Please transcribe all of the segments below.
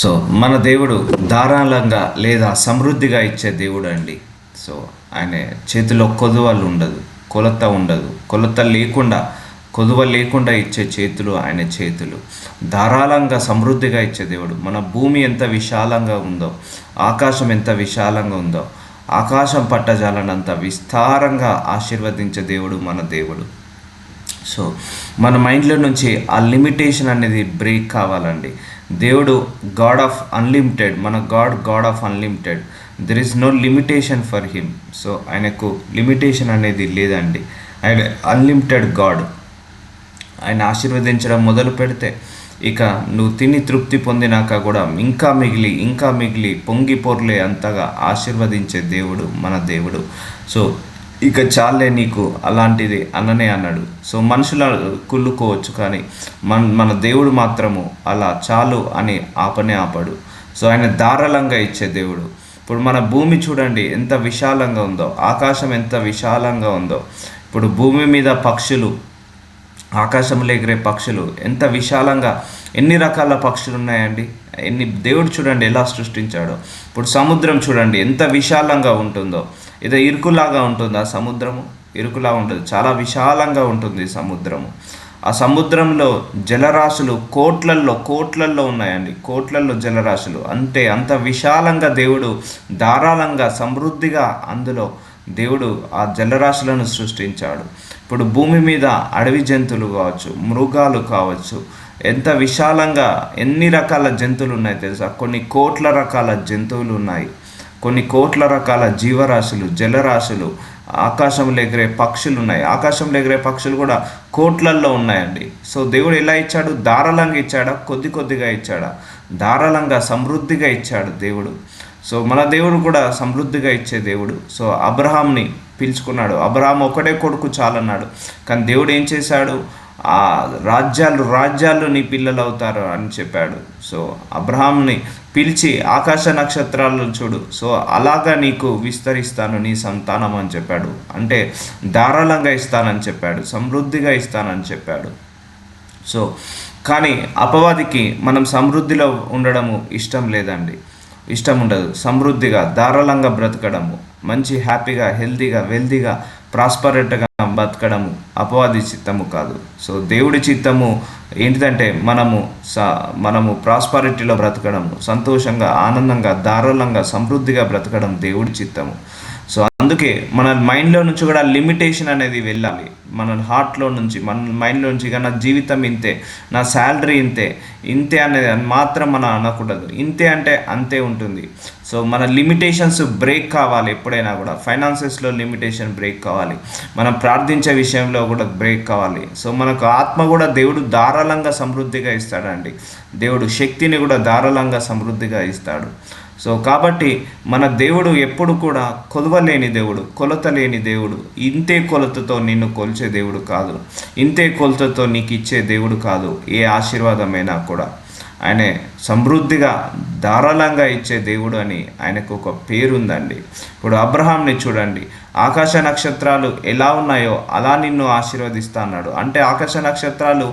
So మన దేవుడు ధారాళంగా లేదా సమృద్ధిగా ఇచ్చే దేవుడు అండి. సో ఆయన చేతిలో కొదువలు ఉండదు, కొలత ఉండదు, కొదువ లేకుండా ఇచ్చే చేతులు ఆయన చేతులు. ధారాళంగా సమృద్ధిగా ఇచ్చే దేవుడు. మన భూమి ఎంత విశాలంగా ఉందో, ఆకాశం ఎంత విశాలంగా ఉందో, ఆకాశం పట్టజాలనంత విస్తారంగా ఆశీర్వదించే దేవుడు మన దేవుడు. సో మన మైండ్లో నుంచి ఆ లిమిటేషన్ అనేది బ్రేక్ కావాలండి. దేవుడు గాడ్ ఆఫ్ అన్లిమిటెడ్, మన god of unlimited. There is no limitation for him. So ఆయనకు లిమిటేషన్ అనేది లేదండి. ఆయన అన్లిమిటెడ్ గాడ్. ఆయన ఆశీర్వదించడం మొదలు పెడితే ఇక నువ్వు తిని తృప్తి పొందినాక కూడా ఇంకా మిగిలి పొంగి పొర్లే అంతగా ఆశీర్వదించే దేవుడు మన దేవుడు. సో ఇక చాలే నీకు అలాంటిది అన్ననే అన్నాడు. సో మనుషుల కుళ్ళుకోవచ్చు, కానీ మన దేవుడు మాత్రము అలా చాలు అని ఆపడు. సో ఆయన ధారాళంగా ఇచ్చే దేవుడు. ఇప్పుడు మన భూమి చూడండి ఎంత విశాలంగా ఉందో, ఆకాశం ఎంత విశాలంగా ఉందో. ఇప్పుడు భూమి మీద పక్షులు, ఆకాశంలో ఎగిరే పక్షులు ఎంత విశాలంగా, ఎన్ని రకాల పక్షులు ఉన్నాయండి. దేవుడు చూడండి ఎలా సృష్టించాడో. ఇప్పుడు సముద్రం చూడండి ఎంత విశాలంగా ఉంటుందో. ఏదో ఇరుకులాగా ఉంటుందా సముద్రము? ఇరుకులా ఉండదు, చాలా విశాలంగా ఉంటుంది సముద్రము. ఆ సముద్రంలో జలరాశులు కోట్లల్లో ఉన్నాయండి. కోట్లల్లో జలరాశులు. అంటే అంత విశాలంగా దేవుడు ధారాళంగా సమృద్ధిగా అందులో దేవుడు ఆ జలరాశులను సృష్టించాడు. ఇప్పుడు భూమి మీద అడవి జంతువులు కావచ్చు, మృగాలు కావచ్చు, ఎంత విశాలంగా ఎన్ని రకాల జంతువులు ఉన్నాయి తెలుసా? కొన్ని కోట్ల రకాల జంతువులు ఉన్నాయి, కొన్ని కోట్ల రకాల జీవరాశులు, జలరాశులు, ఆకాశంలో ఎగిరే పక్షులు ఉన్నాయి. ఆకాశంలో ఎగిరే పక్షులు కూడా కోట్లల్లో ఉన్నాయండి. సో దేవుడు ఎలా ఇచ్చాడు? ధారాళంగా ఇచ్చాడా? కొద్దిగా ఇచ్చాడా? ధారాళంగా సమృద్ధిగా ఇచ్చాడు దేవుడు. సో మన దేవుడు కూడా సమృద్ధిగా ఇచ్చే దేవుడు. సో అబ్రహాంని పిలుచుకున్నాడు. అబ్రహాం ఒకడే కొడుకు చాలన్నాడు. కానీ దేవుడు ఏం చేశాడు? ఆ రాజ్యాలు నీ పిల్లలు అవుతారు అని చెప్పాడు. సో అబ్రహాంని పిలిచి ఆకాశ నక్షత్రాలను చూడు, సో అలాగా నీకు విస్తరిస్తాను నీ సంతానం అని చెప్పాడు. అంటే ధారాళంగా ఇస్తానని చెప్పాడు, సమృద్ధిగా ఇస్తానని చెప్పాడు. సో కానీ అపవాదికి మనం సమృద్ధిలో ఉండడము ఇష్టం లేదండి, ఇష్టం ఉండదు. సమృద్ధిగా ధారాళంగా బ్రతకడము, మంచి హ్యాపీగా హెల్తీగా వెల్తీగా ప్రాస్పరేట్గా బతకడము అపవాది చిత్తము కాదు. సో దేవుడి చిత్తము ఏంటిదంటే మనము ప్రాస్పరిటీలో బ్రతకడము, సంతోషంగా ఆనందంగా ధారాళంగా సమృద్ధిగా బ్రతకడం దేవుడి చిత్తము. సో అందుకే మన మైండ్లో నుంచి కూడా లిమిటేషన్ అనేది వెళ్ళాలి. మన హార్ట్లో నుంచి, మన మైండ్లో నుంచి ఇక నా జీవితం ఇంతే, నా శాలరీ ఇంతే అనేది మాత్రం మనం అనకూడదు. ఇంతే అంటే అంతే ఉంటుంది. సో మన లిమిటేషన్స్ బ్రేక్ కావాలి. ఎప్పుడైనా కూడా ఫైనాన్సెస్లో లిమిటేషన్ బ్రేక్ కావాలి, మనం ప్రార్థించే విషయంలో కూడా బ్రేక్ కావాలి. సో మనకు ఆత్మ కూడా దేవుడు ధారాళంగా సమృద్ధిగా ఇస్తాడండి. దేవుడు శక్తిని కూడా ధారాళంగా సమృద్ధిగా ఇస్తాడు. సో కాబట్టి మన దేవుడు ఎప్పుడు కూడా కొలవలేని దేవుడు, కొలత లేని దేవుడు. ఇంతే కొలతతో నిన్ను కొలిచే దేవుడు కాదు, ఇంతే కొలతతో నీకు ఇచ్చే దేవుడు కాదు. ఏ ఆశీర్వాదమైనా కూడా ఆయన సమృద్ధిగా ధారాళంగా ఇచ్చే దేవుడు అని ఆయనకు ఒక పేరుందండి. ఇప్పుడు అబ్రహాంని చూడండి, ఆకాశ నక్షత్రాలు ఎలా ఉన్నాయో అలా నిన్ను ఆశీర్వదిస్తా అన్నాడు. అంటే ఆకాశ నక్షత్రాలు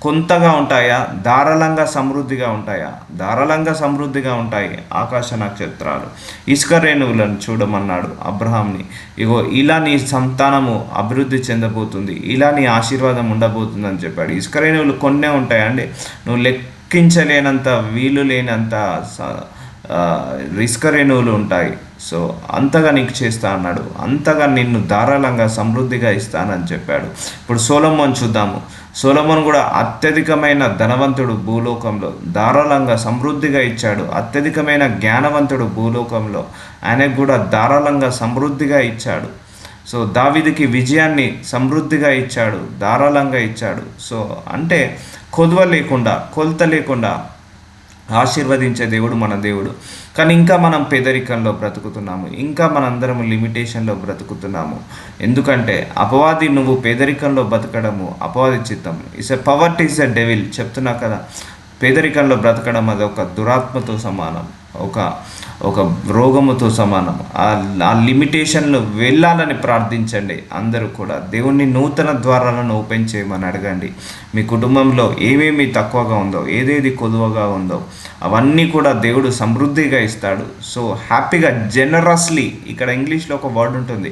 కొంతగా ఉంటాయా? ధారాళంగా సమృద్ధిగా ఉంటాయా? ధారాళంగా సమృద్ధిగా ఉంటాయి ఆకాశ నక్షత్రాలు. ఇసుక రేణువులను చూడమన్నాడు అబ్రహాంని. ఇగో ఇలా నీ సంతానము అభివృద్ధి చెందబోతుంది, ఇలా నీ ఆశీర్వాదం ఉండబోతుంది అని చెప్పాడు. ఇసుక రేణువులు కొన్నే ఉంటాయండి, నువ్వు లెక్కించలేనంత, వీలు లేనంత ఇసుక రేణువులు ఉంటాయి. సో అంతగా నీకు చేస్తా అన్నాడు, అంతగా నిన్ను ధారాళంగా సమృద్ధిగా ఇస్తానని చెప్పాడు. ఇప్పుడు సొలొమోను చూద్దాము. సొలొమోను కూడా అత్యధికమైన ధనవంతుడు భూలోకంలో, ధారాళంగా సమృద్ధిగా ఇచ్చాడు. అత్యధికమైన జ్ఞానవంతుడు భూలోకంలో, ఆయనకు కూడా ధారాళంగా సమృద్ధిగా ఇచ్చాడు. సో దావీదుకి విజయాన్ని సమృద్ధిగా ఇచ్చాడు, ధారాళంగా ఇచ్చాడు. సో అంటే కొలత లేకుండా ఆశీర్వదించే దేవుడు మన దేవుడు. కానీ ఇంకా మనం పేదరికంలో బ్రతుకుతున్నాము, ఇంకా మనందరము లిమిటేషన్లో బ్రతుకుతున్నాము. ఎందుకంటే అపవాది, నువ్వు పేదరికంలో బతకడము అపవాది చిత్తం. పవర్టీ ఇస్ ఎ డెవిల్ చెప్తున్నా కదా. పేదరికంలో బ్రతకడం అది ఒక దురాత్మతో సమానం, ఒక రోగముతో సమానం. ఆ లిమిటేషన్లు వెళ్ళాలని ప్రార్థించండి. అందరూ కూడా దేవుణ్ణి నూతన ద్వారాలను ఓపెన్ చేయమని అడగండి. మీ కుటుంబంలో ఏమేమి తక్కువగా ఉందో, ఏదేది కొదువగా ఉందో అవన్నీ కూడా దేవుడు సమృద్ధిగా ఇస్తాడు. సో హ్యాపీగా, జెనరస్లీ, ఇక్కడ ఇంగ్లీష్లో ఒక వర్డ్ ఉంటుంది,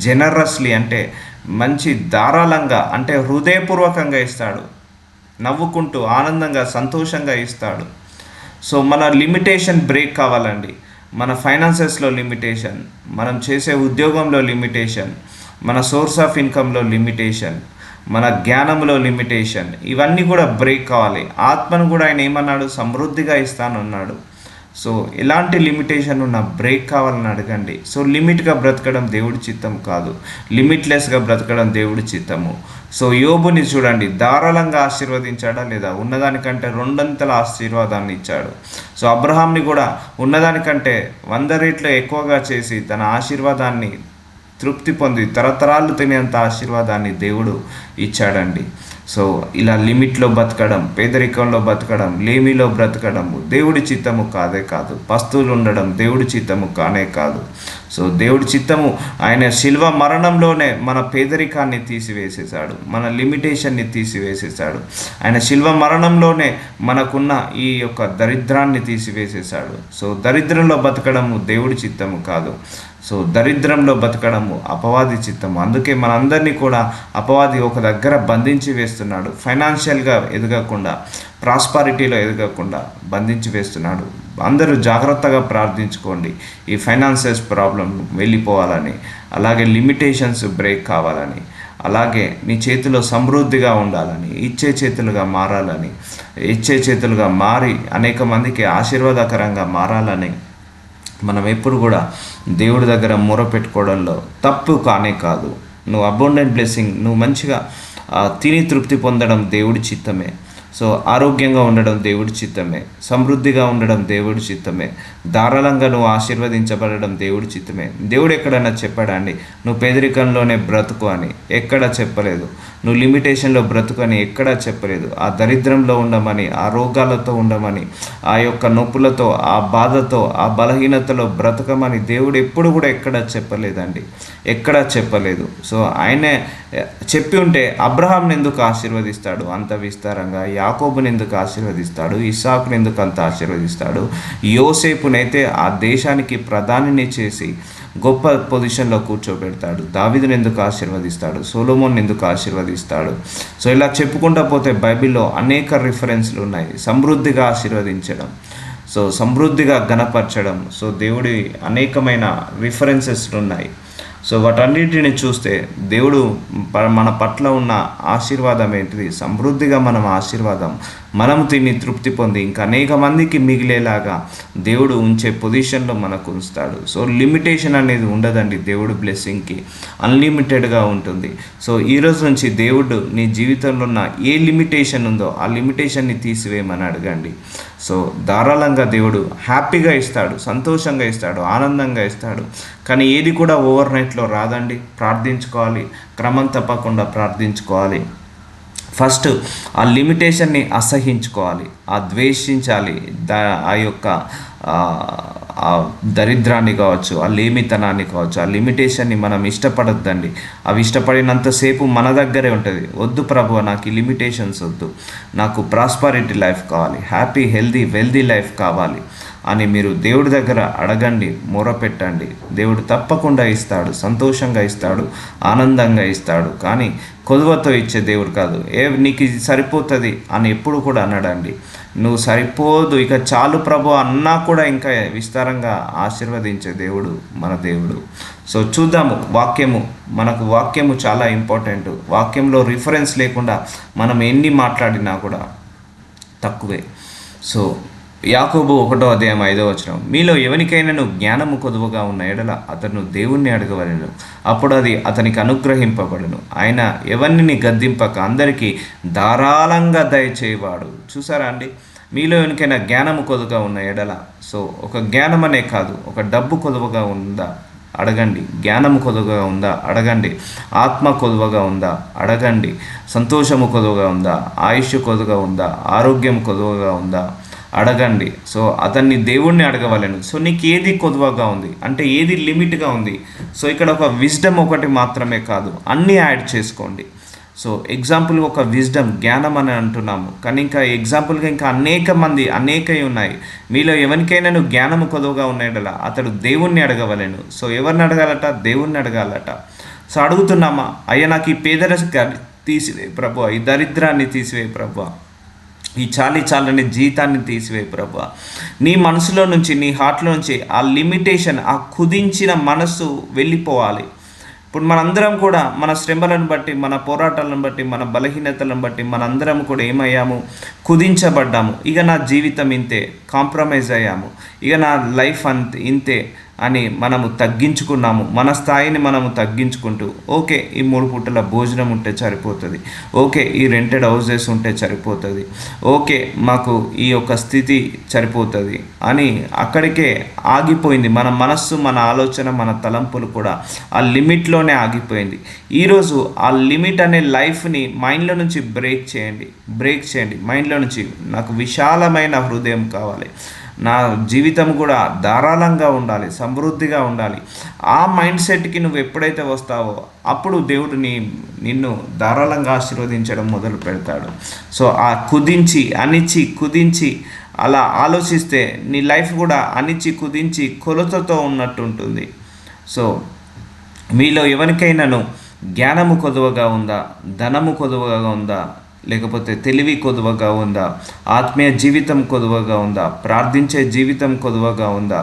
జెనరస్లీ అంటే మంచి ధారాళంగా, అంటే హృదయపూర్వకంగా ఇస్తాడు, నవ్వుకుంటూ ఆనందంగా సంతోషంగా ఇస్తాడు. సో మన లిమిటేషన్ బ్రేక్ కావాలండి. మన ఫైనాన్సెస్లో లిమిటేషన్, మనం చేసే ఉద్యోగంలో లిమిటేషన్, మన సోర్స్ ఆఫ్ ఇన్కంలో లిమిటేషన్, మన జ్ఞానంలో లిమిటేషన్, ఇవన్నీ కూడా బ్రేక్ కావాలి. ఆత్మను కూడా ఆయన ఏమన్నాడు, సమృద్ధిగా ఇస్తానన్నాడు. సో ఎలాంటి లిమిటేషన్ ఉన్న బ్రేక్ కావాలని అడగండి. సో లిమిట్గా బ్రతకడం దేవుడి చిత్తం కాదు, లిమిట్లెస్గా బ్రతకడం దేవుడి చిత్తము. సో యోబుని చూడండి, ధారాళంగా ఆశీర్వదించాడా లేదా? ఉన్నదానికంటే 2 ఆశీర్వాదాన్ని ఇచ్చాడు. సో అబ్రహాంని కూడా ఉన్నదానికంటే 100 రెట్లు ఎక్కువగా చేసి తన ఆశీర్వాదాన్ని తృప్తి పొంది తరతరాలు తినేంత ఆశీర్వాదాన్ని దేవుడు ఇచ్చాడండి. సో ఇలా లిమిట్లో బతకడం, పేదరికంలో బతకడం, లేమిలో బ్రతకడం దేవుడి చిత్తము కాదే కాదు. పస్తువులు ఉండడం దేవుడి చిత్తము కానే కాదు. సో దేవుడి చిత్తము, ఆయన శిల్వ మరణంలోనే మన పేదరికాన్ని తీసివేసేశాడు, మన లిమిటేషన్ని తీసివేసేశాడు. ఆయన శిల్వ మరణంలోనే మనకున్న ఈ యొక్క దరిద్రాన్ని తీసివేసేశాడు. సో దరిద్రంలో బతకడము దేవుడి చిత్తము కాదు. సో దరిద్రంలో బతకడము అపవాది చిత్తము. అందుకే మనందరినీ కూడా అపవాది ఒక దగ్గర బంధించి వేస్తున్నాడు. ఫైనాన్షియల్గా ఎదగకుండా, ప్రాస్పారిటీలో ఎదగకుండా బంధించి వేస్తున్నాడు. అందరూ జాగ్రత్తగా ప్రార్థించుకోండి, ఈ ఫైనాన్షియల్ ప్రాబ్లం వెళ్ళిపోవాలని, అలాగే లిమిటేషన్స్ బ్రేక్ కావాలని, అలాగే నీ చేతిలో సమృద్ధిగా ఉండాలని, ఇచ్చే చేతులుగా మారాలని, ఇచ్చే చేతులుగా మారి అనేక మందికి ఆశీర్వాదకరంగా మారాలని మనం ఎప్పుడు కూడా దేవుడి దగ్గర మొరపెట్టుకోవడంలో తప్పు కానే కాదు. నువ్వు అబౌండెంట్ బ్లెస్సింగ్, నువ్వు మంచిగా తిని తృప్తి పొందడం దేవుడి చిత్తమే. సో ఆరోగ్యంగా ఉండడం దేవుడి చిత్తమే, సమృద్ధిగా ఉండడం దేవుడి చిత్తమే, ధారాళంగా నువ్వు ఆశీర్వదించబడడం దేవుడి చిత్తమే. దేవుడు ఎక్కడైనా చెప్పాడా అండి నువ్వు పేదరికంలోనే బ్రతుకు అని? ఎక్కడా చెప్పలేదు. నువ్వు లిమిటేషన్లో బ్రతుకు అని ఎక్కడా చెప్పలేదు. ఆ దరిద్రంలో ఉండమని, ఆ రోగాలతో ఉండమని, ఆ యొక్క నొప్పులతో, ఆ బాధతో, ఆ బలహీనతలో బ్రతకమని దేవుడు ఎప్పుడు కూడా ఎక్కడా చెప్పలేదండి, ఎక్కడా చెప్పలేదు. సో ఆయనే చెప్పి ఉంటే అబ్రహాంని ఎందుకు ఆశీర్వదిస్తాడు అంత విస్తారంగా? యాకోబుని ఎందుకు ఆశీర్వదిస్తాడు? ఇస్సాకుని ఎందుకు అంత ఆశీర్వదిస్తాడు? యోసేపునైతే ఆ దేశానికి ప్రధానిని చేసి గొప్ప పొజిషన్లో కూర్చోబెడతాడు. దావీదుని ఎందుకు ఆశీర్వదిస్తాడు? సొలొమోన్ ఎందుకు ఆశీర్వదిస్తాడు? సో ఇలా చెప్పుకుంటూ పోతే బైబిల్లో అనేక రిఫరెన్స్లు ఉన్నాయి. సమృద్ధిగా ఆశీర్వదించడం, సో సమృద్ధిగా ఘనపరచడం, సో దేవుడి అనేకమైన రిఫరెన్సెస్ ఉన్నాయి. సో వాటన్నిటిని చూస్తే దేవుడు మన పట్ల ఉన్న ఆశీర్వాదం ఏంటిది? సమృద్ధిగా మనం ఆశీర్వాదం మనం తిని తృప్తి పొంది ఇంకా అనేక మందికి మిగిలేలాగా దేవుడు ఉంచే పొజిషన్లో మనకు ఉంచుతాడు. సో లిమిటేషన్ అనేది ఉండదండి దేవుడు బ్లెస్సింగ్కి, అన్లిమిటెడ్గా ఉంటుంది. సో ఈరోజు నుంచి దేవుడు నీ జీవితంలో ఉన్న ఏ లిమిటేషన్ ఉందో ఆ లిమిటేషన్ని తీసివేయమని అడగండి. సో ధారాళంగా దేవుడు హ్యాపీగా ఇస్తాడు, సంతోషంగా ఇస్తాడు, ఆనందంగా ఇస్తాడు. కానీ ఏది కూడా ఓవర్ నైట్లో రాదండి. ప్రార్థించుకోవాలి, క్రమం తప్పకుండా ప్రార్థించుకోవాలి. ఫస్ట్ ఆ లిమిటేషన్ని అసహించుకోవాలి, ఆ ద్వేషించాలి. ఆ యొక్క ఆ దరిద్రాన్ని కావచ్చు, ఆ లేమితనాన్ని కావచ్చు, ఆ లిమిటేషన్ని మనం ఇష్టపడొద్దండి. అవి ఇష్టపడినంతసేపు మన దగ్గరే ఉంటుంది. వద్దు ప్రభువా, నాకు ఈ లిమిటేషన్స్ వద్దు, నాకు ప్రాస్పరిటీ లైఫ్ కావాలి, హ్యాపీ హెల్దీ వెల్దీ లైఫ్ కావాలి అని మీరు దేవుడి దగ్గర అడగండి, మొరపెట్టండి. దేవుడు తప్పకుండా ఇస్తాడు, సంతోషంగా ఇస్తాడు, ఆనందంగా ఇస్తాడు. కానీ కొదువతో ఇచ్చే దేవుడు కాదు. నీకు ఇది సరిపోతుంది అని ఎప్పుడు కూడా అనడండి. నువ్వు సరిపోదు, ఇక చాలు ప్రభు అన్నా కూడా ఇంకా విస్తారంగా ఆశీర్వదించే దేవుడు మన దేవుడు. సో చూద్దాము వాక్యము, మనకు వాక్యము చాలా ఇంపార్టెంట్. వాక్యంలో రిఫరెన్స్ లేకుండా మనం ఎన్ని మాట్లాడినా కూడా తక్కువే. సో యాకోబు 1:5 మీలో ఎవరికైనా జ్ఞానము కొదువగా ఉన్న ఎడల అతను దేవుణ్ణి అడగవలెను, అప్పుడు అది అతనికి అనుగ్రహింపబడును. ఆయన ఎవరిని గద్దింపక అందరికీ ధారాళంగా దయచేయవాడు. చూసారా అండి? మీలో ఎవరికైనా జ్ఞానము కొదువగా ఉన్న ఎడల, సో ఒక జ్ఞానం అనే కాదు, ఒక డబ్బు కొదువగా ఉందా అడగండి, జ్ఞానము కొదువగా ఉందా అడగండి, ఆత్మ కొదువగా ఉందా అడగండి, సంతోషము కొదువగా ఉందా, ఆయుష్ కొదువగా ఉందా, ఆరోగ్యం కొదువగా ఉందా అడగండి. సో అతన్ని దేవుణ్ణి అడగవలను. సో నీకు ఏది కొదువగా ఉంది అంటే ఏది లిమిట్గా ఉంది? సో ఇక్కడ ఒక విజ్డమ్ ఒకటి మాత్రమే కాదు, అన్నీ యాడ్ చేసుకోండి. సో ఎగ్జాంపుల్గా ఒక విజ్డమ్, జ్ఞానం అని అంటున్నాము, కానీ ఇంకా ఎగ్జాంపుల్గా ఇంకా అనేకవి ఉన్నాయి. మీలో ఎవరికైనా నువ్వు జ్ఞానము కొదువుగా ఉన్నాడలా అతడు దేవుణ్ణి అడగవలెను. సో ఎవరిని అడగాలట? దేవుణ్ణి అడగాలట. సో అడుగుతున్నామా, అయ్యా నాకు ఈ పేదరిక తీసివే ప్రభువా, ఈ దరిద్రాన్ని తీసివే ప్రభువా, ఈ చాలని జీతాన్ని తీసివే ప్రభువా. నీ మనసులో నుంచి, నీ హార్ట్లో నుంచి ఆ లిమిటేషన్, ఆ కుదించిన మనసు వెళ్ళిపోవాలి. ఇప్పుడు మనందరం కూడా మన శ్రమలను బట్టి, మన పోరాటాలను బట్టి, మన బలహీనతలను బట్టి మనందరం కూడా ఏమయ్యాము? కుదించబడ్డాము. ఇక నా జీవితం ఇంతే, కాంప్రమైజ్ అయ్యాము, ఇక నా లైఫ్ ఇంతే అని మనము తగ్గించుకున్నాము. మన స్థాయిని మనము తగ్గించుకుంటూ, ఓకే ఈ 3 పూటల భోజనం ఉంటే సరిపోతుంది, ఓకే ఈ రెంటెడ్ హౌసెస్ ఉంటే సరిపోతుంది, ఓకే మాకు ఈ యొక్క స్థితి సరిపోతుంది అని అక్కడికే ఆగిపోయింది మన మనస్సు, మన ఆలోచన, మన తలంపులు కూడా ఆ లిమిట్లోనే ఆగిపోయింది. ఈరోజు ఆ లిమిట్ అనే లైఫ్ని మైండ్లో నుంచి బ్రేక్ చేయండి. మైండ్లో నుంచి నాకు విశాలమైన హృదయం కావాలి, నా జీవితం కూడా ధారాళంగా ఉండాలి, సమృద్ధిగా ఉండాలి. ఆ మైండ్ సెట్కి నువ్వు ఎప్పుడైతే వస్తావో అప్పుడు దేవుడు నిన్ను ధారాళంగా ఆశీర్వదించడం మొదలు పెడతాడు. సో ఆ కుదించి అలా ఆలోచిస్తే నీ లైఫ్ కూడా కుదించి కొలతతో ఉన్నట్టు ఉంటుంది. సో మీలో ఎవరికైనాను జ్ఞానము కొదువగా ఉందా, ధనము కొదువగా ఉందా, లేకపోతే తెలివి కొదువగా ఉందా, ఆత్మీయ జీవితం కొదువగా ఉందా, ప్రార్థించే జీవితం కొదువగా ఉందా,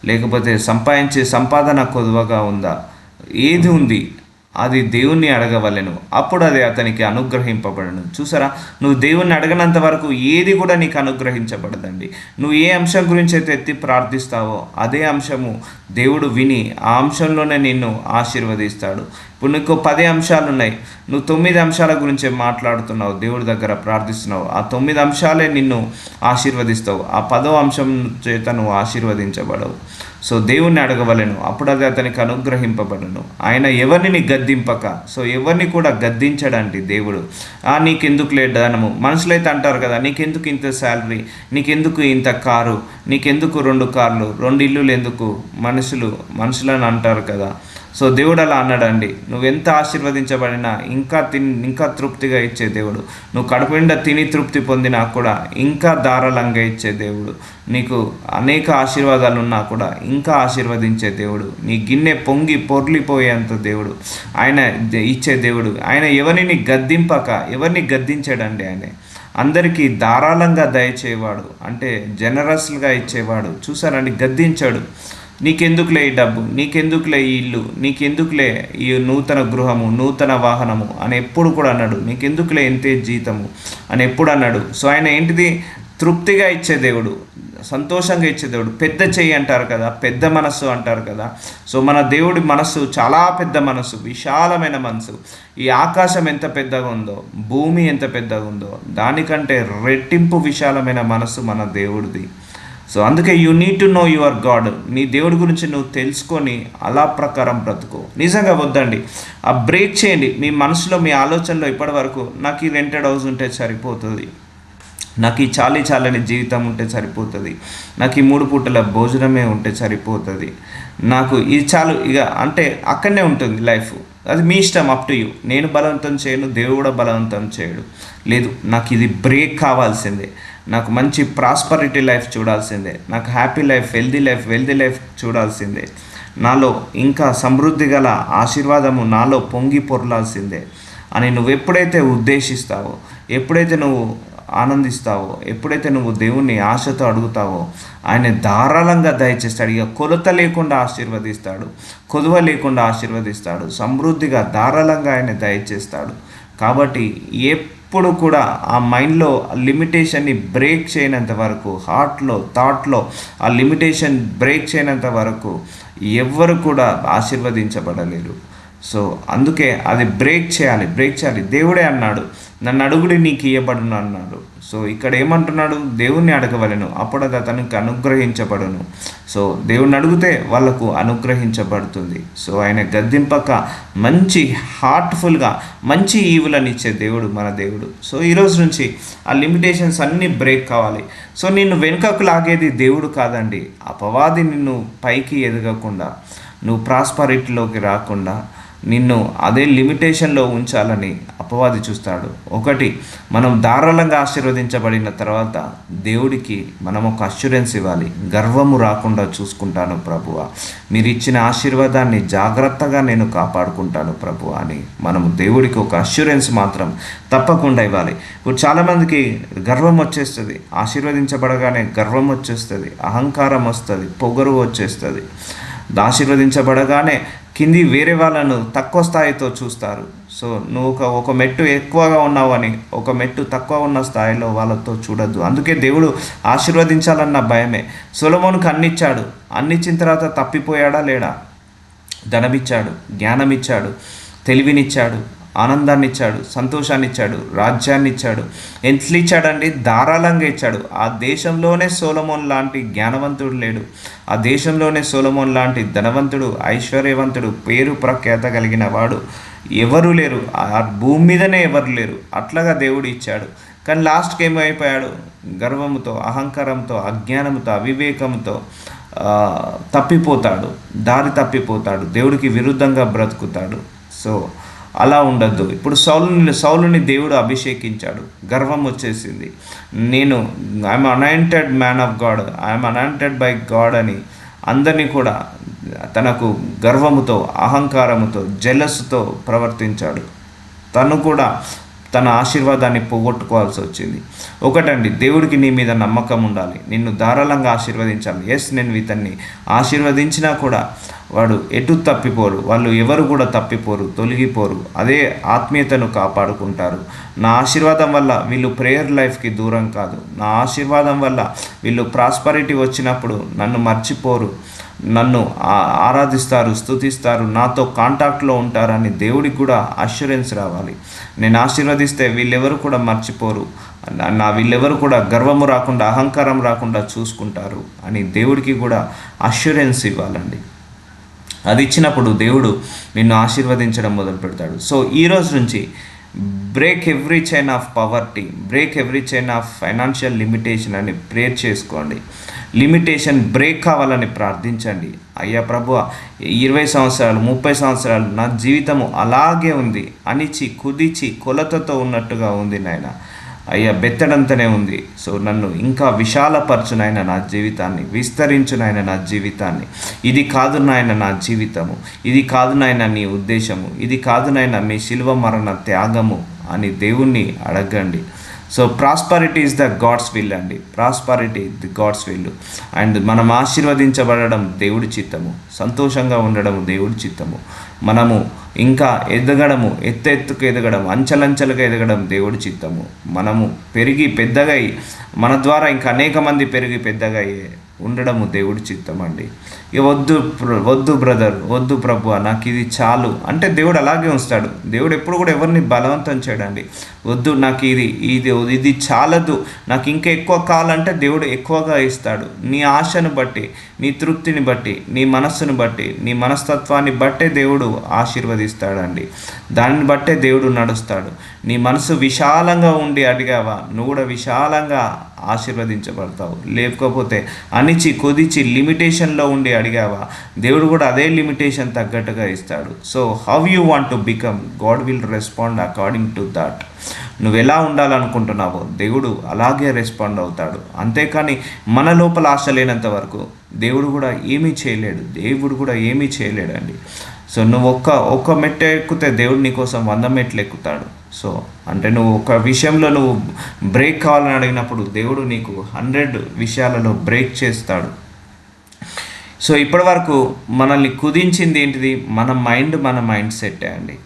లేకపోతే సంపాదించే సంపాదన కొదువగా ఉందా, ఏది ఉంది అది దేవుణ్ణి అడగవలెను, అప్పుడు అది అతనికి అనుగ్రహింపబడను. చూసారా, నువ్వు దేవుణ్ణి అడగనంత వరకు ఏది కూడా నీకు అనుగ్రహించబడదండి. నువ్వు ఏ అంశం గురించి అయితే ఎత్తి ప్రార్థిస్తావో అదే అంశము దేవుడు విని ఆ అంశంలోనే నిన్ను ఆశీర్వదిస్తాడు. ఇప్పుడు నీకు 10 అంశాలు ఉన్నాయి, నువ్వు 9 అంశాల గురించే మాట్లాడుతున్నావు, దేవుడి దగ్గర ప్రార్థిస్తున్నావు, ఆ 9 అంశాలే నిన్ను ఆశీర్వదిస్తావు, ఆ 10వ అంశం చేత నువ్వు ఆశీర్వదించబడవు. సో దేవుణ్ణి అడగవలెను, అప్పుడు అది అతనికి అనుగ్రహింపబడను. ఆయన ఎవరిని గద్దింపక, సో ఎవరిని కూడా గద్దించడండి దేవుడు. నీకెందుకు లేదు ధనము, మనుషులు అయితే అంటారు కదా, నీకెందుకు ఇంత శాలరీ, నీకెందుకు ఇంత కారు, నీకెందుకు 2 కార్లు, 2 ఇల్లులు ఎందుకు, మనుషులని అంటారు కదా. సో దేవుడు అలా అన్నాడండి, నువ్వెంత ఆశీర్వదించబడినా ఇంకా తృప్తిగా ఇచ్చే దేవుడు. నువ్వు కడుపు నిండా తిని తృప్తి పొందినా కూడా ఇంకా ధారాళంగా ఇచ్చే దేవుడు. నీకు అనేక ఆశీర్వాదాలు ఉన్నా కూడా ఇంకా ఆశీర్వదించే దేవుడు. నీ గిన్నె పొర్లిపోయేంత దేవుడు ఆయన ఇచ్చే దేవుడు. ఆయన ఎవరిని గద్దించాడండి. ఆయన అందరికీ ధారాళంగా దయచేవాడు, అంటే జనరస్గా ఇచ్చేవాడు. చూసారండి, గద్దించాడు. నీకెందుకులే ఈ డబ్బు, నీకెందుకులే ఈ ఇల్లు, నీకెందుకులే ఈ నూతన గృహము, నూతన వాహనము అని ఎప్పుడు కూడా అన్నాడు. నీకెందుకులే ఎంతే జీతము అని ఎప్పుడు అన్నాడు. సో ఆయన ఏంటిది? తృప్తిగా ఇచ్చే దేవుడు, సంతోషంగా ఇచ్చే దేవుడు. పెద్ద చెయ్యి అంటారు కదా, పెద్ద మనస్సు అంటారు కదా. సో మన దేవుడి మనస్సు చాలా పెద్ద మనస్సు, విశాలమైన మనసు. ఈ ఆకాశం ఎంత పెద్దగా ఉందో, భూమి ఎంత పెద్దగా ఉందో, దానికంటే రెట్టింపు విశాలమైన మనస్సు మన దేవుడిది. సో అందుకే you need to know your God. నీ దేవుడి గురించి నువ్వు తెలుసుకొని అలా ప్రకారం బ్రతుకు. నిజంగా వద్దండి, ఆ బ్రేక్ చేయండి మీ మనసులో, మీ ఆలోచనలో. ఇప్పటి వరకు నాకు ఈ రెంటెడ్ హౌస్ ఉంటే సరిపోతుంది, నాకు ఈ చాలని జీవితం ఉంటే సరిపోతుంది, నాకు ఈ 3 పూటల భోజనమే ఉంటే సరిపోతుంది, నాకు ఇది చాలు ఇక అంటే అక్కడనే ఉంటుంది లైఫ్. అది మీ ఇష్టం, అప్ టు యూ. నేను బలవంతం చేయను, దేవుడు కూడా బలవంతం చేయడు. లేదు, నాకు ఇది బ్రేక్ కావాల్సిందే, నాకు మంచి ప్రాస్పరిటీ లైఫ్ చూడాల్సిందే, నాకు హ్యాపీ లైఫ్, వెల్దీ లైఫ్ చూడాల్సిందే, నాలో ఇంకా సమృద్ధి గల ఆశీర్వాదము నాలో పొంగి పొరలాల్సిందే అని నువ్వు ఎప్పుడైతే ఉద్దేశిస్తావో, ఎప్పుడైతే నువ్వు ఆనందిస్తావో, ఎప్పుడైతే నువ్వు దేవుణ్ణి ఆశతో అడుగుతావో ఆయన ధారాళంగా దయచేస్తాడు. ఇక కొలత లేకుండా ఆశీర్వదిస్తాడు, కొదువ లేకుండా ఆశీర్వదిస్తాడు, సమృద్ధిగా ధారాళంగా ఆయన దయచేస్తాడు. కాబట్టి ఎప్పుడు కూడా ఆ మైండ్లో లిమిటేషన్ని బ్రేక్ చేయనంత వరకు, హార్ట్లో, థాట్లో ఆ లిమిటేషన్ బ్రేక్ చేయనంత వరకు ఎవ్వరు కూడా ఆశీర్వదించబడలేరు. సో అందుకే అది బ్రేక్ చేయాలి. దేవుడే అన్నాడు, నన్ను అడుగుడి నీకు ఇయ్యబడును అన్నాడు. సో ఇక్కడ ఏమంటున్నాడు? దేవుణ్ణి అడగవలెను, అప్పుడు అది అతనికి అనుగ్రహించబడును. సో దేవుణ్ణి అడిగితే వాళ్ళకు అనుగ్రహించబడుతుంది. సో ఆయన గద్దింపక మంచి హార్ట్ఫుల్గా మంచి ఈవులను ఇచ్చే దేవుడు మన దేవుడు. సో ఈరోజు నుంచి ఆ లిమిటేషన్స్ అన్నీ బ్రేక్ కావాలి. సో నిన్ను వెనుకకు లాగేది దేవుడు కాదండి, అపవాది నిన్ను పైకి ఎదగకుండా, నువ్వు ప్రాస్పరిటీలోకి రాకుండా నిన్ను అదే లిమిటేషన్లో ఉంచాలని అపవాది చూస్తాడు. ఒకటి, మనం ధారాళంగా ఆశీర్వదించబడిన తర్వాత దేవుడికి మనం ఒక అష్యూరెన్స్ ఇవ్వాలి. గర్వము రాకుండా చూసుకుంటాను ప్రభువా, మీరు ఇచ్చిన ఆశీర్వాదాన్ని జాగ్రత్తగా నేను కాపాడుకుంటాను ప్రభువా అని మనము దేవుడికి ఒక అష్యూరెన్స్ మాత్రం తప్పకుండా ఇవ్వాలి. ఇప్పుడు చాలామందికి గర్వం వచ్చేస్తుంది, ఆశీర్వదించబడగానే గర్వం వచ్చేస్తుంది, అహంకారం వస్తుంది, పొగరు వచ్చేస్తుంది. ఆశీర్వదించబడగానే కింది వేరే వాళ్ళను తక్కువ స్థాయితో చూస్తారు. సో నువ్వు ఒక మెట్టు ఎక్కువగా ఉన్నావని ఒక మెట్టు తక్కువ ఉన్న స్థాయిలో వాళ్ళతో చూడొద్దు. అందుకే దేవుడు ఆశీర్వదించాలన్న భయమే. సొలొమోనుకు అన్నిచ్చాడు, అన్నిచ్చిన తర్వాత తప్పిపోయాడా లేడా? ధనమిచ్చాడు, జ్ఞానమిచ్చాడు, తెలివినిచ్చాడు, ఆనందాన్ని ఇచ్చాడు, సంతోషాన్ని ఇచ్చాడు, రాజ్యాన్ని ఇచ్చాడు. ఎంత ఇచ్చాడండి? ధారాళంగా ఇచ్చాడు. ఆ దేశంలోనే సొలొమోన్ లాంటి జ్ఞానవంతుడు లేడు. ఆ దేశంలోనే సొలొమోన్ లాంటి ధనవంతుడు, ఐశ్వర్యవంతుడు, పేరు ప్రఖ్యాత కలిగిన వాడు ఎవరు లేరు. ఆ భూమి మీదనే ఎవరు లేరు. అట్లాగా దేవుడు ఇచ్చాడు. కానీ లాస్ట్కి ఏమైపోయాడు? గర్వముతో, అహంకారంతో, అజ్ఞానంతో, అవివేకంతో తప్పిపోతాడు, దారి తప్పిపోతాడు, దేవుడికి విరుద్ధంగా బ్రతుకుతాడు. సో అలా ఉండద్దు. ఇప్పుడు సౌలుని దేవుడు అభిషేకించాడు, గర్వం వచ్చేసింది. నేను I'm anointed man of God, I'm anointed by God అని అందరినీ కూడా తనకు గర్వముతో, అహంకారముతో, జెలస్తో ప్రవర్తించాడు. తను కూడా తన ఆశీర్వాదాన్ని పోగొట్టుకోవాల్సి వచ్చింది. ఒకటండి, దేవుడికి నీ మీద నమ్మకం ఉండాలి, నిన్ను ధారాళంగా ఆశీర్వదించాలి. ఎస్, నేను ఇతన్ని ఆశీర్వదించినా కూడా వాడు ఎటు తప్పిపోరు, వాళ్ళు ఎవరు కూడా తప్పిపోరు, తొలగిపోరు, అదే ఆత్మీయతను కాపాడుకుంటారు. నా ఆశీర్వాదం వల్ల వీళ్ళు ప్రేయర్ లైఫ్కి దూరం కాదు. నా ఆశీర్వాదం వల్ల వీళ్ళు ప్రాస్పరిటీ వచ్చినప్పుడు నన్ను మర్చిపోరు, నన్ను ఆరాధిస్తారు, స్తుతిస్తారు, నాతో కాంటాక్ట్లో ఉంటారని దేవుడికి కూడా అష్యూరెన్స్ రావాలి. నేను ఆశీర్వదిస్తే వీళ్ళెవరు కూడా మర్చిపోరు, వీళ్ళెవరు కూడా గర్వము రాకుండా, అహంకారం రాకుండా చూసుకుంటారు అని దేవుడికి కూడా అష్యూరెన్స్ ఇవ్వాలండి. అది ఇచ్చినప్పుడు దేవుడు నిన్ను ఆశీర్వదించడం మొదలు పెడతాడు. సో ఈరోజు నుంచి break every chain of poverty, break every chain of financial limitation అని ప్రేయర్ చేసుకోండి. లిమిటేషన్ బ్రేక్ కావాలని ప్రార్థించండి. అయ్యా ప్రభువా, 20 సంవత్సరాలు 30 సంవత్సరాలు నా జీవితము అలాగే ఉంది, అణిచి కుదిచి కొలతతో ఉన్నట్టుగా ఉంది నాయన. అయ్యా బెత్తడంతనే ఉంది. సో నన్ను ఇంకా విశాలపరచు నాయన, నా జీవితాన్ని విస్తరించు నాయన, నా జీవితాన్ని. ఇది కాదు నాయన నా జీవితము, ఇది కాదు నాయన నీ ఉద్దేశము, ఇది కాదు నాయన మీ శిలువ మరణ త్యాగము అని దేవుణ్ణి అడగండి. So prosperity is the God's will అండి, prosperity the God's will. And మనం ఆశీర్వదించబడడం దేవుడి చిత్తము, సంతోషంగా ఉండడం దేవుడి చిత్తము, మనము ఇంకా ఎదగడము, ఎత్తెత్తుకు ఎదగడం, అంచెలంచెలుగా ఎదగడం దేవుడి చిత్తము. మనము పెరిగి పెద్దగా మన ద్వారా ఇంకా అనేక మంది పెరిగి పెద్దగా ఉండడము దేవుడి చిత్తం అండి. ఇక వద్దు బ్రదర్, వద్దు ప్రభు, నాకు ఇది చాలు అంటే దేవుడు అలాగే ఉంచుతాడు. దేవుడు ఎప్పుడు కూడా ఎవరిని బలవంతం చేయడండి. వద్దు నాకు ఇది చాలదు, నాకు ఇంకా ఎక్కువ కావాలంటే దేవుడు ఎక్కువగా ఇస్తాడు. నీ ఆశను బట్టి, నీ తృప్తిని బట్టి, నీ మనస్సును బట్టి, నీ మనస్తత్వాన్ని బట్టే దేవుడు ఆశీర్వదిస్తాడండి. దానిని బట్టే దేవుడు నడుస్తాడు. నీ మనసు విశాలంగా ఉండి అడిగావా, నువ్వు కూడా విశాలంగా ఆశీర్వదించబడతావు. లేకపోతే అణిచి కుదిచి లిమిటేషన్లో ఉండి అడిగావా, దేవుడు కూడా అదే లిమిటేషన్ తగ్గట్టుగా ఇస్తాడు. So how you want to become, God will respond according to that. నువ్వు ఎలా ఉండాలనుకుంటున్నావో దేవుడు అలాగే రెస్పాండ్ అవుతాడు. అంతేకాని మన లోపల ఆశ లేనంత వరకు దేవుడు కూడా ఏమీ చేయలేడు, దేవుడు కూడా ఏమీ చేయలేడండి. సో నువ్వు ఒక్క మెట్టు ఎక్కితే దేవుడు నీకోసం 100 మెట్లు ఎక్కుతాడు. సో అంటే నువ్వు ఒక విషయంలో నువ్వు బ్రేక్ కావాలని అడిగినప్పుడు దేవుడు నీకు 100 విషయాలలో బ్రేక్ చేస్తాడు. సో ఇప్పటి వరకు మనల్ని కుదించింది ఏంటిది? మన మైండ్ సెట్ అండి.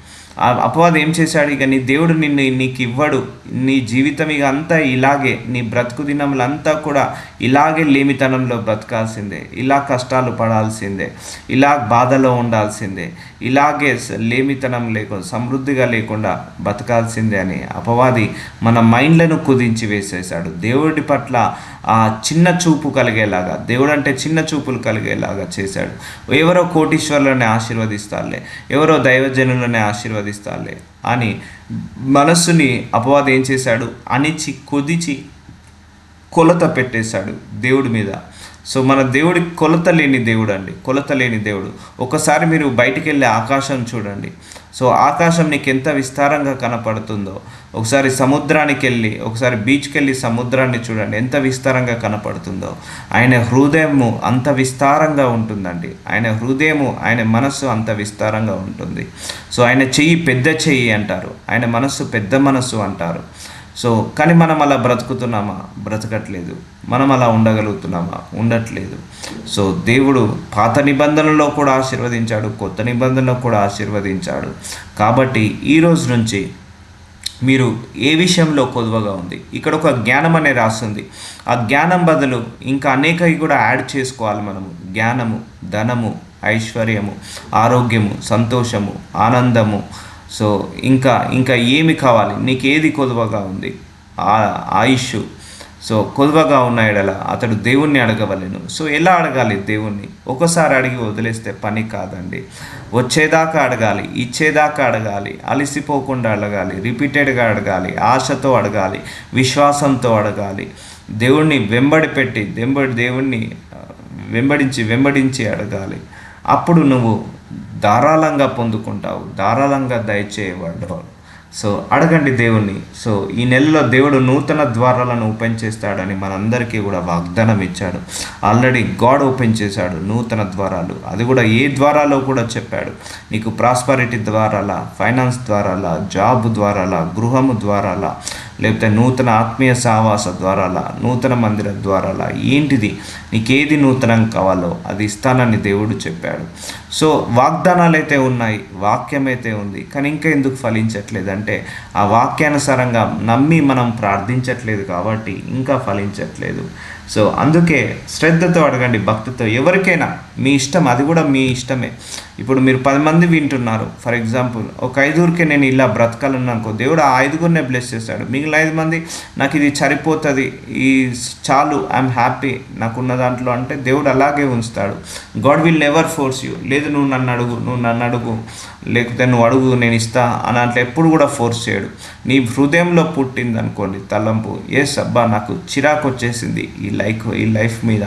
అపవాది ఏం చేశాడు? ఇక నీ దేవుడు నీకు ఇవ్వడు, నీ జీవితం ఇక అంతా ఇలాగే, నీ బ్రతుకు దినములంతా కూడా ఇలాగే లేమితనంలో బ్రతకాల్సిందే, ఇలా కష్టాలు పడాల్సిందే, ఇలా బాధలో ఉండాల్సిందే, ఇలాగే లేమితనం లేకుండా సమృద్ధిగా లేకుండా బతకాల్సిందే అని అపవాది మన మైండ్లను కుదించి వేసేశాడు. దేవుడి పట్ల ఆ చిన్న చూపు కలిగేలాగా, దేవుడు అంటే చిన్న చూపులు కలిగేలాగా చేశాడు. ఎవరో కోటీశ్వరులనే ఆశీర్వదిస్తారులే, ఎవరో దైవజనులనే ఆశీర్వదిస్తారులే అని మనస్సుని అపవాది ఏం చేశాడు? అణిచి కుదిచి కొలత పెట్టేశాడు దేవుడి మీద. సో మన దేవుడి కొలత లేని దేవుడు అండి, కొలత లేని దేవుడు. ఒకసారి మీరు బయటికి వెళ్ళే ఆకాశం చూడండి. సో ఆకాశం నీకు ఎంత విస్తారంగా కనపడుతుందో, ఒకసారి సముద్రానికి వెళ్ళి, ఒకసారి బీచ్కి వెళ్ళి సముద్రాన్ని చూడండి ఎంత విస్తారంగా కనపడుతుందో. ఆయన హృదయము అంత విస్తారంగా ఉంటుందండి. ఆయన హృదయము, ఆయన మనస్సు అంత విస్తారంగా ఉంటుంది. సో ఆయన చెయ్యి పెద్ద చెయ్యి అంటారు, ఆయన మనస్సు పెద్ద మనస్సు అంటారు. సో కానీ మనం అలా బ్రతుకుతున్నామా? బ్రతకట్లేదు. మనం అలా ఉండగలుగుతున్నామా? ఉండట్లేదు. సో దేవుడు పాత నిబంధనలో కూడా ఆశీర్వదించాడు, కొత్త నిబంధనలో కూడా ఆశీర్వదించాడు. కాబట్టి ఈరోజు నుంచి మీరు ఏ విషయంలో కొదువగా ఉంది, ఇక్కడ ఒక జ్ఞానం అనే రాస్తుంది. ఆ జ్ఞానం బదులు ఇంకా అనేకవి కూడా యాడ్ చేసుకోవాలి మనము. జ్ఞానము, ధనము, ఐశ్వర్యము, ఆరోగ్యము, సంతోషము, ఆనందము. సో ఇంకా ఇంకా ఏమి కావాలి? నీకు ఏది కొదువగా ఉంది? ఆయుష్. సో కొదువగా ఉన్న ఎడల అతడు దేవుణ్ణి అడగవలెను. సో ఎలా అడగాలి దేవుణ్ణి? ఒకసారి అడిగి వదిలేస్తే పని కాదండి. వచ్చేదాకా అడగాలి, ఇచ్చేదాకా అడగాలి, అలసిపోకుండా అడగాలి, రిపీటెడ్గా అడగాలి, ఆశతో అడగాలి, విశ్వాసంతో అడగాలి. దేవుణ్ణి వెంబడి పెట్టి దేవుణ్ణి వెంబడించి అడగాలి. అప్పుడు నువ్వు ధారాళంగా పొందుకుంటావు, ధారాళంగా దయచేయబడ్డావు. సో అడగండి దేవుణ్ణి. సో ఈ నెలలో దేవుడు నూతన ద్వారాలను ఓపెన్ చేస్తాడని మనందరికీ కూడా వాగ్దానం ఇచ్చాడు. ఆల్రెడీ గాడ్ ఓపెన్ చేశాడు నూతన ద్వారాలు. అది కూడా ఏ ద్వారాలో కూడా చెప్పాడు. నీకు ప్రాస్పరిటీ ద్వారాల, ఫైనాన్స్ ద్వారాల, జాబ్ ద్వారాల, గృహము ద్వారాల, లేకపోతే నూతన ఆత్మీయ సహవాస ద్వారాల, నూతన మందిర ద్వారాల, ఏంటిది నీకేది నూతనం కావాలో అది ఇస్తానని దేవుడు చెప్పాడు. సో వాగ్దానాలు అయితే ఉన్నాయి, వాక్యం అయితే ఉంది, కానీ ఇంకా ఎందుకు ఫలించట్లేదు అంటే ఆ వాక్యానుసారంగా నమ్మి మనం ప్రార్థించట్లేదు కాబట్టి ఇంకా ఫలించట్లేదు. సో అందుకే శ్రద్ధతో అడగండి, భక్తితో. ఎవరికైనా మీ ఇష్టం, అది కూడా మీ ఇష్టమే. ఇప్పుడు మీరు 10 మంది వింటున్నారు, ఫర్ ఎగ్జాంపుల్ ఒక 5గురికే నేను ఇలా బ్రతకాలన్నానుకో, దేవుడు ఆ 5గురినే బ్లెస్ చేస్తాడు. మిగిలిన 5 మంది నాకు ఇది సరిపోతుంది, ఈ చాలు, ఐఎమ్ హ్యాపీ నాకున్న దాంట్లో అంటే దేవుడు అలాగే ఉంచుతాడు. God will never force you. లేదు నువ్వు నన్ను అడుగు, లేకపోతే నువ్వు అడుగు నేను ఇస్తా అని అట్లా ఎప్పుడు కూడా ఫోర్స్ చేయడు. నీ హృదయంలో పుట్టింది అనుకోండి తలంపు, ఎస్ అబ్బా నాకు చిరాకు వచ్చేసింది ఈ లైఫ్ మీద,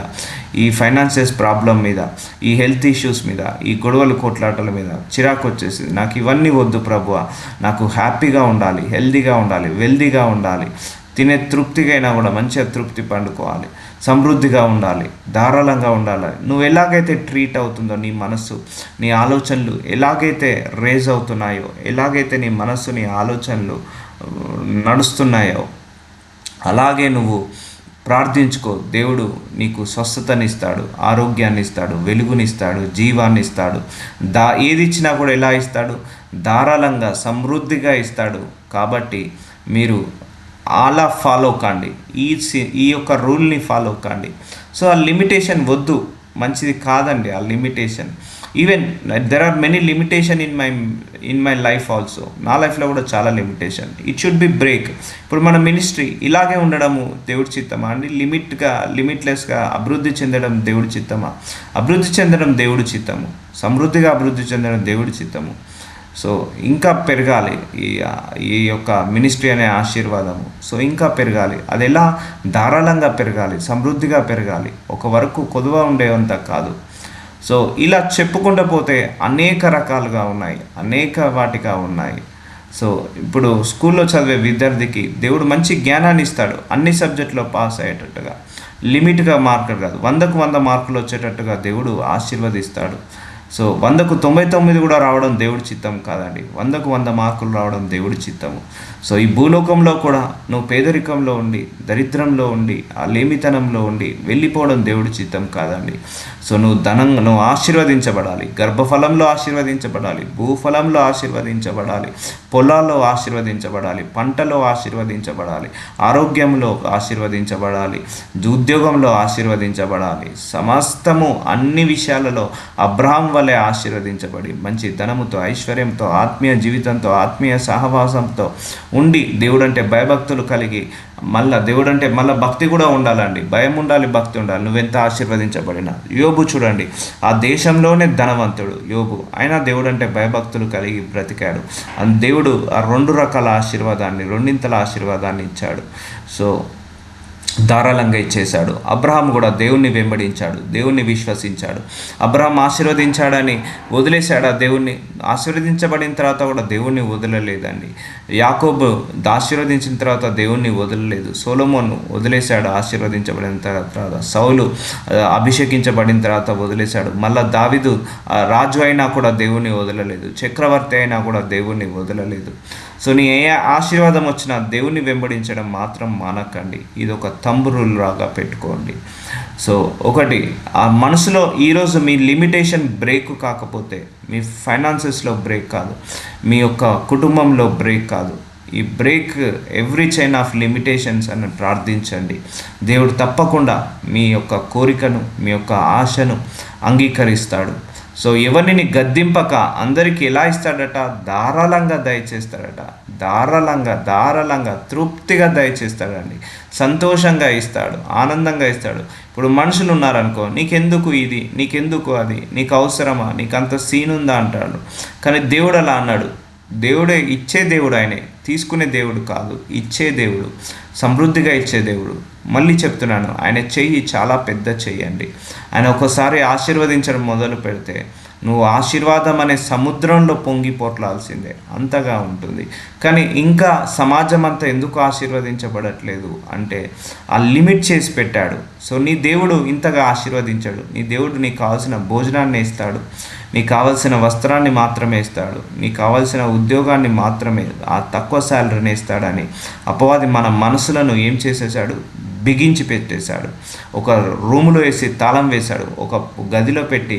ఈ ఫైనాన్షియస్ ప్రాబ్లం మీద, ఈ హెల్త్ ఇష్యూస్ మీద, ఈ గొడవలు కొట్లాటల మీద చిరాకు వచ్చేసింది, నాకు ఇవన్నీ వద్దు ప్రభువా, నాకు హ్యాపీగా ఉండాలి, హెల్తీగా ఉండాలి, వెల్దీగా ఉండాలి, తినే తృప్తిగా అయినా కూడా మంచిగా తృప్తి పండుకోవాలి, సమృద్ధిగా ఉండాలి, ధారాళంగా ఉండాలి. నువ్వు ఎలాగైతే ట్రీట్ అవుతుందో నీ మనస్సు, నీ ఆలోచనలు ఎలాగైతే రేజ్ అవుతున్నాయో, ఎలాగైతే నీ మనస్సు నీ ఆలోచనలు నడుస్తున్నాయో అలాగే నువ్వు ప్రార్థించుకో. దేవుడు నీకు స్వస్థతనిస్తాడు, ఆరోగ్యాన్ని ఇస్తాడు, వెలుగునిస్తాడు, జీవాన్ని ఇస్తాడు. ఏది ఇచ్చినా కూడా ఎలా ఇస్తాడు? ధారాళంగా సమృద్ధిగా ఇస్తాడు. కాబట్టి మీరు అలా ఫాలో కాండి, ఈ యొక్క రూల్ని ఫాలో కాండి. సో ఆ లిమిటేషన్ వద్దు, మంచిది కాదండి ఆ limitation. Even there are many limitation in my life also. నా లైఫ్లో కూడా చాలా limitation. It should be break. ఇప్పుడు మన మినిస్ట్రీ ఇలాగే ఉండడము దేవుడి చిత్తమా అండి? లిమిట్లెస్గా అభివృద్ధి చెందడం దేవుడి చిత్తమా? అభివృద్ధి చెందడం దేవుడి చిత్తము, సమృద్ధిగా అభివృద్ధి చెందడం దేవుడి చిత్తము. సో ఇంకా పెరగాలి ఈ యొక్క మినిస్ట్రీ అనే ఆశీర్వాదము. సో ఇంకా పెరగాలి. అది ఎలా? ధారాళంగా పెరగాలి, సమృద్ధిగా పెరగాలి, ఒక వరకు కొదువ ఉండేవంత కాదు. సో ఇలా చెప్పుకుంటూ పోతే అనేక రకాలుగా ఉన్నాయి, అనేక వాటిగా ఉన్నాయి. సో ఇప్పుడు స్కూల్లో చదివే విద్యార్థికి దేవుడు మంచి జ్ఞానాన్ని ఇస్తాడు, అన్ని సబ్జెక్టులో పాస్ అయ్యేటట్టుగా, లిమిట్గా మార్కులు కాదు, 100కు 100 మార్కులు వచ్చేటట్టుగా దేవుడు ఆశీర్వదిస్తాడు. సో 100కు 99 కూడా రావడం దేవుడి చిత్తం కాదండి, 100కు 100 మార్కులు రావడం దేవుడి చిత్తము. సో ఈ భూలోకంలో కూడా నువ్వు పేదరికంలో ఉండి, దరిద్రంలో ఉండి, ఆ లేమితనంలో ఉండి వెళ్ళిపోవడం దేవుడి చిత్తం కాదండి. సో నువ్వు ఆశీర్వదించబడాలి, గర్భఫలంలో ఆశీర్వదించబడాలి, భూఫలంలో ఆశీర్వదించబడాలి, పొలాల్లో ఆశీర్వదించబడాలి, పంటలో ఆశీర్వదించబడాలి, ఆరోగ్యంలో ఆశీర్వదించబడాలి, ఉద్యోగంలో ఆశీర్వదించబడాలి. సమస్తము అన్ని విషయాలలో అబ్రహాం వలె ఆశీర్వదించబడి మంచి ధనముతో, ఐశ్వర్యంతో, ఆత్మీయ జీవితంతో, ఆత్మీయ సహవాసంతో ఉండి, దేవుడంటే భయభక్తులు కలిగి, దేవుడంటే భక్తి కూడా ఉండాలండి, భయం ఉండాలి, భక్తి ఉండాలి. నువ్వెంత ఆశీర్వదించబడినా. యోబు చూడండి, ఆ దేశంలోనే ధనవంతుడు యోబు, అయినా దేవుడంటే భయభక్తులు కలిగి బ్రతికాడు. దేవుడు ఆ 2 రకాల ఆశీర్వాదాన్ని, రెండింతల ఆశీర్వాదాన్ని ఇచ్చాడు. సో ధారాళంగా ఇచ్చేశాడు. అబ్రహాం కూడా దేవుణ్ణి వెంబడించాడు, దేవుణ్ణి విశ్వసించాడు. అబ్రహాం ఆశీర్వదించాడని వదిలేశాడా దేవుణ్ణి? ఆశీర్వదించబడిన తర్వాత కూడా దేవుణ్ణి వదలలేదండి. యాకోబు ఆశీర్వదించిన తర్వాత దేవుణ్ణి వదలలేదు. సొలొమోను వదిలేశాడు ఆశీర్వదించబడిన తర్వాత. సౌలు అభిషేకించబడిన తర్వాత వదిలేశాడు. మళ్ళా దావీదు రాజు అయినా కూడా దేవుణ్ణి వదలలేదు. చక్రవర్తి అయినా కూడా దేవుణ్ణి వదలలేదు. సో నీ ఏ ఆశీర్వాదం వచ్చినా దేవుణ్ణి వెంబడించడం మాత్రం మానకండి. ఇది ఒక తంబురులాగా పెట్టుకోండి. సో ఒకటి, ఆ మనసులో ఈరోజు మీ లిమిటేషన్ బ్రేక్ కాకపోతే, మీ ఫైనాన్సెస్లో బ్రేక్ కాదు, మీ యొక్క కుటుంబంలో బ్రేక్ కాదు, ఈ break every chain of limitations అని ప్రార్థించండి. దేవుడు తప్పకుండా మీ యొక్క కోరికను, మీ యొక్క ఆశను అంగీకరిస్తాడు. సో ఎవరిని గద్దింపక అందరికీ ఎలా ఇస్తాడట? ధారాళంగా దయచేస్తాడట. ధారాళంగా తృప్తిగా దయచేస్తాడండి. సంతోషంగా ఇస్తాడు, ఆనందంగా ఇస్తాడు. ఇప్పుడు మనుషులు ఉన్నారనుకో, నీకెందుకు ఇది, నీకెందుకు అది, నీకు అవసరమా, నీకు అంత సీన్ ఉందా అంటాడు. కానీ దేవుడు అలా అన్నాడు. దేవుడే ఇచ్చే దేవుడు, ఆయనే తీసుకునే దేవుడు కాదు, ఇచ్చే దేవుడు, సమృద్ధిగా ఇచ్చే దేవుడు. మళ్ళీ చెప్తున్నాను, ఆయన చెయ్యి చాలా పెద్ద చెయ్యి అండి. ఆయన ఒకసారి ఆశీర్వదించడం మొదలు పెడితే నువ్వు ఆశీర్వాదం అనే సముద్రంలో పొంగి పొట్లాల్సిందే, అంతగా ఉంటుంది. కానీ ఇంకా సమాజం అంతా ఎందుకు ఆశీర్వదించబడట్లేదు అంటే ఆ లిమిట్ చేసి పెట్టాడు. సో నీ దేవుడు ఇంతగా ఆశీర్వదించాడు. నీ దేవుడు నీకు కావాల్సిన భోజనాన్ని ఇస్తాడు, నీకు కావాల్సిన వస్త్రాన్ని మాత్రమే ఇస్తాడు, నీకు కావాల్సిన ఉద్యోగాన్ని మాత్రమే, ఆ తక్కువ శాలరీని ఇస్తాడని అపవాది మన మనసులను ఏం చేసేసాడు? బిగించి పెట్టేశాడు. ఒక రూములో వేసి తాళం వేశాడు, ఒక గదిలో పెట్టి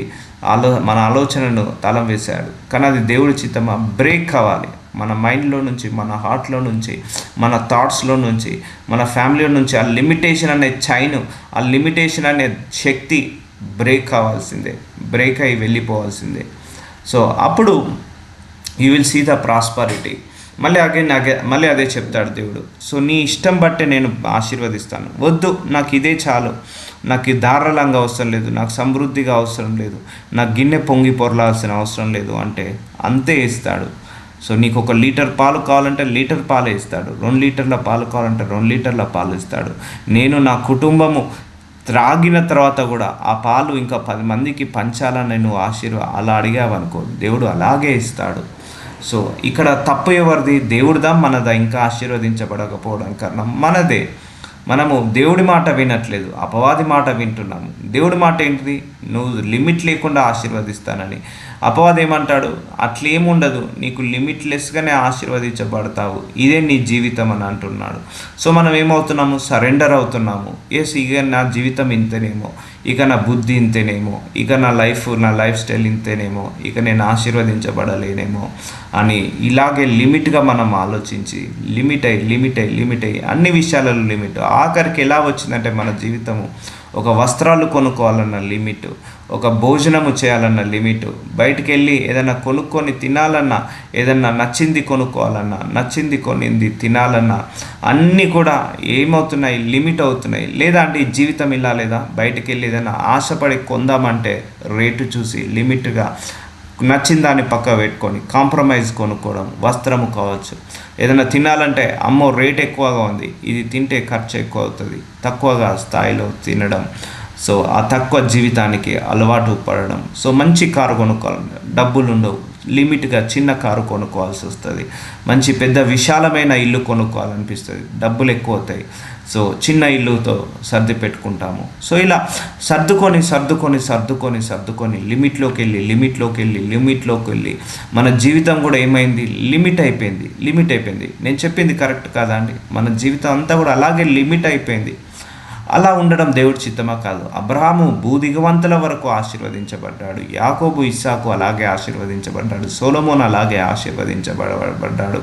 మన ఆలోచనను తాళం వేశాడు. కానీ అది దేవుడి చిత్తమా? బ్రేక్ కావాలి. మన మైండ్లో నుంచి, మన హార్ట్లో నుంచి, మన థాట్స్లో నుంచి, మన ఫ్యామిలీలో నుంచి ఆ లిమిటేషన్ అనే చైన్, ఆ లిమిటేషన్ అనే శక్తి బ్రేక్ కావాల్సిందే, బ్రేక్ అయి వెళ్ళిపోవాల్సిందే. సో అప్పుడు you will see the prosperity. మళ్ళీ అదే చెప్తాడు దేవుడు. సో నీ ఇష్టం బట్టే నేను ఆశీర్వదిస్తాను. వద్దు, నాకు ఇదే చాలు, నాకు ధారాళంగా అవసరం లేదు, నాకు సమృద్ధిగా అవసరం లేదు, నాకు గిన్నె పొంగి పొరలాల్సిన అవసరం లేదు అంటే అంతే ఇస్తాడు. సో నీకు 1 లీటర్ పాలు కావాలంటే లీటర్ పాలే ఇస్తాడు, 2 లీటర్ల పాలు కావాలంటే 2 లీటర్ల పాలు ఇస్తాడు. నేను నా కుటుంబము త్రాగిన తర్వాత కూడా ఆ పాలు ఇంకా 10 మందికి పంచాలని నువ్వు అలా అడిగావనుకో, దేవుడు అలాగే ఇస్తాడు. సో ఇక్కడ తప్పు ఎవరిది? దేవుడిదా మనదా? ఇంకా ఆశీర్వదించబడకపోవడం కారణం మనదే. మనము దేవుడి మాట వినట్లేదు, అపవాది మాట వింటున్నాము. దేవుడి మాట ఏంటిది? నువ్వు లిమిట్ లేకుండా ఆశీర్వదిస్తానని. అపవాది ఏమంటాడు? అట్లేముండదు, నీకు లిమిట్లెస్గానే ఆశీర్వదించబడతావు, ఇదే నీ జీవితం అని అంటున్నాడు. సో మనం ఏమవుతున్నాము? సరెండర్ అవుతున్నాము. ఇక నా జీవితం ఇంతేనేమో, ఇక నా బుద్ధి ఇంతేనేమో, ఇక నా లైఫ్ స్టైల్ ఇంతేనేమో, ఇక నేను ఆశీర్వదించబడలేనేమో అని ఇలాగే లిమిట్గా మనం ఆలోచించి లిమిట్ అయ్యి అన్ని విషయాలలో లిమిట్. ఆఖరికి ఎలా వచ్చిందంటే మన జీవితము, ఒక వస్త్రాలు కొనుక్కోవాలన్న లిమిట్, ఒక భోజనము చేయాలన్న లిమిట్, బయటికి వెళ్ళి ఏదైనా కొనుక్కొని తినాలన్నా, ఏదన్నా నచ్చింది కొనుక్కోవాలన్నా, నచ్చింది కొనింది తినాలన్నా అన్నీ కూడా ఏమవుతున్నాయి? లిమిట్ అవుతున్నాయి. లేదా అంటే ఈ జీవితం ఇలా లేదా? బయటికి వెళ్ళి ఏదైనా ఆశపడి కొందామంటే రేటు చూసి లిమిట్గా నచ్చిన దాన్ని పక్క పెట్టుకొని కాంప్రమైజ్ కొనుక్కోవడం. వస్త్రము కావచ్చు, ఏదైనా తినాలంటే అమ్మో రేట్ ఎక్కువగా ఉంది, ఇది తింటే ఖర్చు ఎక్కువ అవుతుంది, తక్కువగా స్థాయిలో తినడం. సో ఆ తక్కువ జీవితానికి అలవాటు పడడం. సో మంచి కారు కొనుక్కోవాలి, డబ్బులు ఉండవు, లిమిట్గా చిన్న కారు కొనుక్కోవాల్సి వస్తుంది. మంచి పెద్ద విశాలమైన ఇల్లు కొనుక్కోవాలనిపిస్తుంది, డబ్బులు ఎక్కువ అవుతాయి. సో చిన్న ఇల్లుతో సర్ది పెట్టుకుంటాము. సో ఇలా సర్దుకొని లిమిట్లోకి వెళ్ళి మన జీవితం కూడా ఏమైంది? లిమిట్ అయిపోయింది. నేను చెప్పింది కరెక్ట్ కాదా అండి? మన జీవితం అంతా కూడా అలాగే లిమిట్ అయిపోయింది. అలా ఉండడం దేవుడి చిత్తమా? కాదు. అబ్రహాము భూదిగవంతుల వరకు ఆశీర్వదించబడ్డాడు, యాకోబు ఇస్సాకు అలాగే ఆశీర్వదించబడ్డాడు, సొలొమోను అలాగే ఆశీర్వదించబడ్డాడు,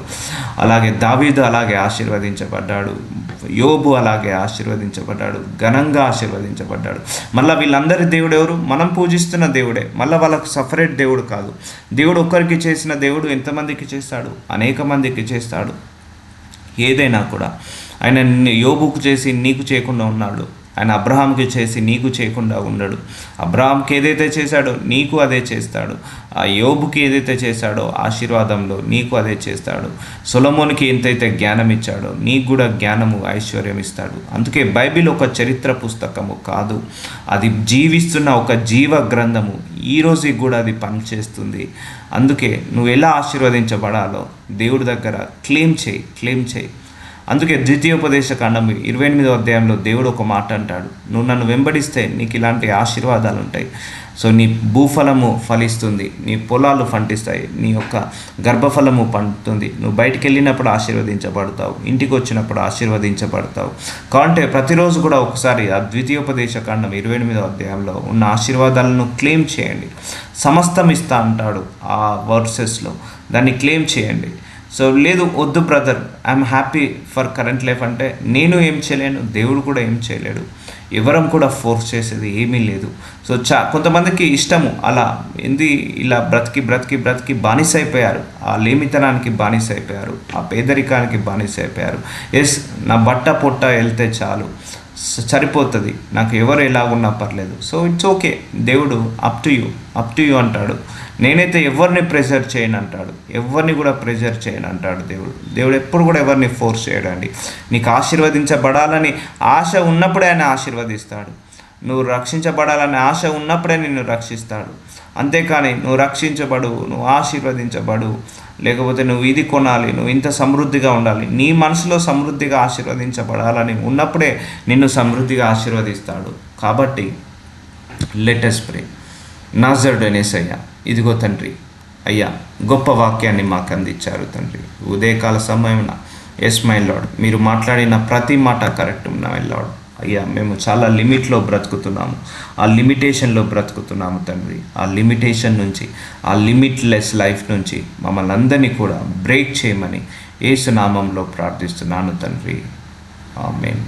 అలాగే దావీదు అలాగే ఆశీర్వదించబడ్డాడు, యోబు అలాగే ఆశీర్వదించబడ్డాడు, ఘనంగా ఆశీర్వదించబడ్డాడు. మళ్ళీ వీళ్ళందరి దేవుడు ఎవరు? మనం పూజిస్తున్న దేవుడే. మళ్ళీ వాళ్ళకు సపరేట్ దేవుడు కాదు. దేవుడు ఒక్కరికి చేసిన దేవుడు ఎంతమందికి చేస్తాడు? అనేక మందికి చేస్తాడు. ఏదైనా కూడా ఆయన యోబుకు చేసి నీకు చేయకుండా ఉన్నాడు, ఆయన అబ్రహాంకి చేసి నీకు చేయకుండా ఉండడు. అబ్రహాంకి ఏదైతే చేశాడో నీకు అదే చేస్తాడు. ఆ యోబుకి ఏదైతే చేశాడో ఆశీర్వాదంలో నీకు అదే చేస్తాడు. సొలొమోనుకి ఎంతైతే జ్ఞానం ఇచ్చాడో నీకు కూడా జ్ఞానము, ఐశ్వర్యం ఇస్తాడు. అందుకే బైబిల్ ఒక చరిత్ర పుస్తకము కాదు, అది జీవిస్తున్న ఒక జీవ గ్రంథము. ఈరోజు కూడా అది పనిచేస్తుంది. అందుకే నువ్వు ఎలా ఆశీర్వదించబడాలో దేవుడి దగ్గర క్లెయిమ్ చేయి. అందుకే ద్వితీయోపదేశ కాండం 28వ అధ్యాయంలో దేవుడు ఒక మాట అంటాడు, నువ్వు నన్ను వెంబడిస్తే నీకు ఇలాంటి ఆశీర్వాదాలు ఉంటాయి. సో నీ భూఫలము ఫలిస్తుంది, నీ పొలాలు పండిస్తాయి, నీ యొక్క గర్భఫలము పండుతుంది, నువ్వు బయటికి వెళ్ళినప్పుడు ఆశీర్వదించబడతావు, ఇంటికి వచ్చినప్పుడు ఆశీర్వదించబడతావు. కాబట్టి ప్రతిరోజు కూడా ఒకసారి ఆ ద్వితీయోపదేశ కాండం 28వ అధ్యాయంలో ఉన్న ఆశీర్వాదాలను క్లెయిమ్ చేయండి. సమస్తం ఇస్తా అంటాడు ఆ వర్సెస్లో, దాన్ని క్లెయిమ్ చేయండి. సో లేదు వద్దు brother, I'm happy for current life అంటే నేను ఏం చేయలేను, దేవుడు కూడా ఏం చేయలేడు, ఎవరం కూడా ఫోర్స్ చేసేది ఏమీ లేదు. సో కొంతమందికి ఇష్టము అలా ఇలా బ్రతికి బానిస అయిపోయారు, ఆ లేమితనానికి బానిస అయిపోయారు, ఆ పేదరికానికి బానిస అయిపోయారు. నా బట్ట పొట్ట వెళ్తే చాలు, సరిపోతుంది, నాకు ఎవరు ఎలా ఉన్నా పర్లేదు. సో ఇట్స్ ఓకే, దేవుడు అప్ టు యూ అంటాడు. నేనైతే ఎవరిని ప్రెజర్ చేయను అంటాడు, ఎవరిని కూడా ప్రెజర్ చేయను అంటాడు దేవుడు ఎప్పుడు కూడా ఎవరిని ఫోర్స్ చేయడండి. నీకు ఆశీర్వదించబడాలని ఆశ ఉన్నప్పుడే ఆయన ఆశీర్వదిస్తాడు. నువ్వు రక్షించబడాలని ఆశ ఉన్నప్పుడే నిన్ను రక్షిస్తాడు. అంతేకాని నువ్వు రక్షించబడు, నువ్వు ఆశీర్వదించబడు, లేకపోతే నువ్వు ఇది కొనాలి, నువ్వు ఇంత సమృద్ధిగా ఉండాలి, నీ మనసులో సమృద్ధిగా ఆశీర్వదించబడాలని ఉన్నప్పుడే నిన్ను సమృద్ధిగా ఆశీర్వదిస్తాడు. కాబట్టి లెట్ us pray. నాజరుడైన యేసయ్య, ఇదిగో తండ్రి అయ్యా, గొప్ప వాక్యాన్ని మాకు అందించారు తండ్రి. ఉదయకాల సమయమున ఎస్ మై లార్డ్, మీరు మాట్లాడిన ప్రతి మాట కరెక్ట్ మై లార్డ్. అయ్యా, మేము చాలా లిమిట్లో బ్రతుకుతున్నాము, ఆ లిమిటేషన్లో బ్రతుకుతున్నాము తండ్రి. ఆ లిమిటేషన్ నుంచి, ఆ లిమిట్లెస్ లైఫ్ నుంచి మమ్మల్ని అందరినీ కూడా బ్రేక్ చేయమని యేసు నామంలో ప్రార్థిస్తున్నాను తండ్రి. ఆమేన్.